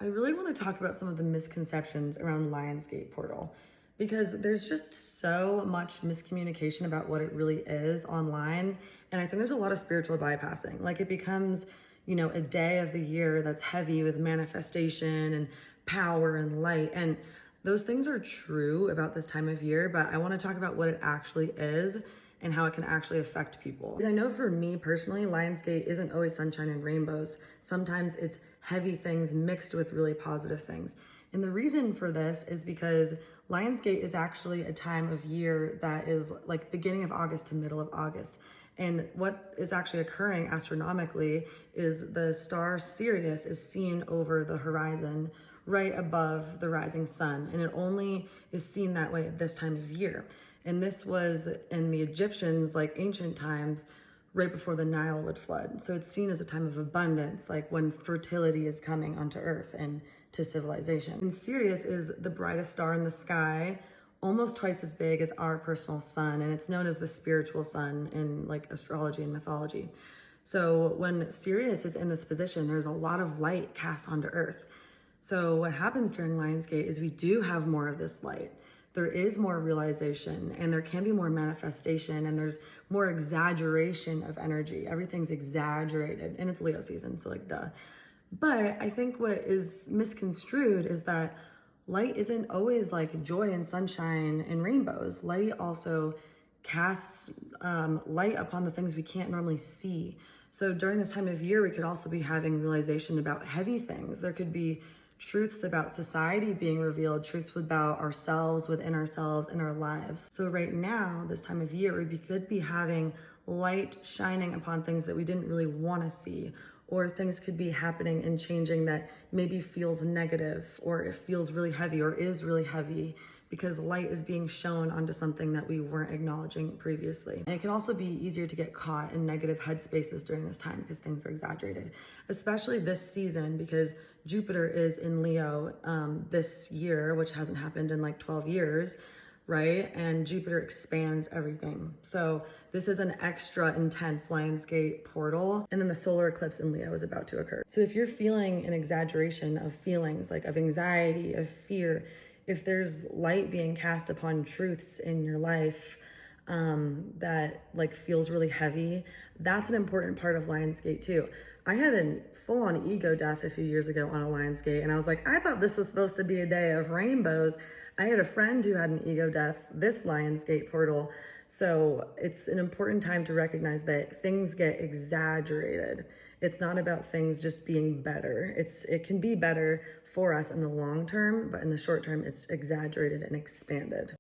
I really want to talk about some of the misconceptions around Lionsgate Portal because there's just so much miscommunication about what it really is online. And I think there's a lot of spiritual bypassing. Like it becomes, a day of the year that's heavy with manifestation and power and light. And those things are true about this time of year, but I want to talk about what it actually is and how it can actually affect people. Because I know for me personally, Lionsgate isn't always sunshine and rainbows. Sometimes it's heavy things mixed with really positive things. And the reason for this is because Lionsgate is actually a time of year that is like beginning of August to middle of August. And what is actually occurring astronomically is the star Sirius is seen over the horizon right above the rising sun. And it only is seen that way at this time of year. And this was in the Egyptians, like ancient times, right before the Nile would flood. So it's seen as a time of abundance, like when fertility is coming onto Earth and to civilization. And Sirius is the brightest star in the sky, almost twice as big as our personal sun. And it's known as the spiritual sun in like astrology and mythology. So when Sirius is in this position, there's a lot of light cast onto Earth. So what happens during Lionsgate is we do have more of this light. There is more realization and there can be more manifestation and there's more exaggeration of energy. Everything's exaggerated and it's Leo season, so like duh. But I think what is misconstrued is that light isn't always like joy and sunshine and rainbows. Light also casts light upon the things we can't normally see. So during this time of year, we could also be having realization about heavy things. There could be truths about society being revealed, truths about ourselves, within ourselves, in our lives. So right now, this time of year, we could be having light shining upon things that we didn't really want to see, or things could be happening and changing that maybe feels negative, or it feels really heavy or is really heavy because light is being shown onto something that we weren't acknowledging previously. And it can also be easier to get caught in negative headspaces during this time because things are exaggerated, especially this season because Jupiter is in Leo this year, which hasn't happened in like 12 years, right? And Jupiter expands everything. So this is an extra intense Lionsgate portal. And then the solar eclipse in Leo is about to occur. So if you're feeling an exaggeration of feelings like of anxiety, of fear, if there's light being cast upon truths in your life that like feels really heavy, that's an important part of Lionsgate too. I had a full-on ego death a few years ago on a Lionsgate, and I was like, I thought this was supposed to be a day of rainbows. I had a friend who had an ego death this Lionsgate portal. So it's an important time to recognize that things get exaggerated. It's not about things just being better. It can be better for us in the long term, but in the short term, it's exaggerated and expanded.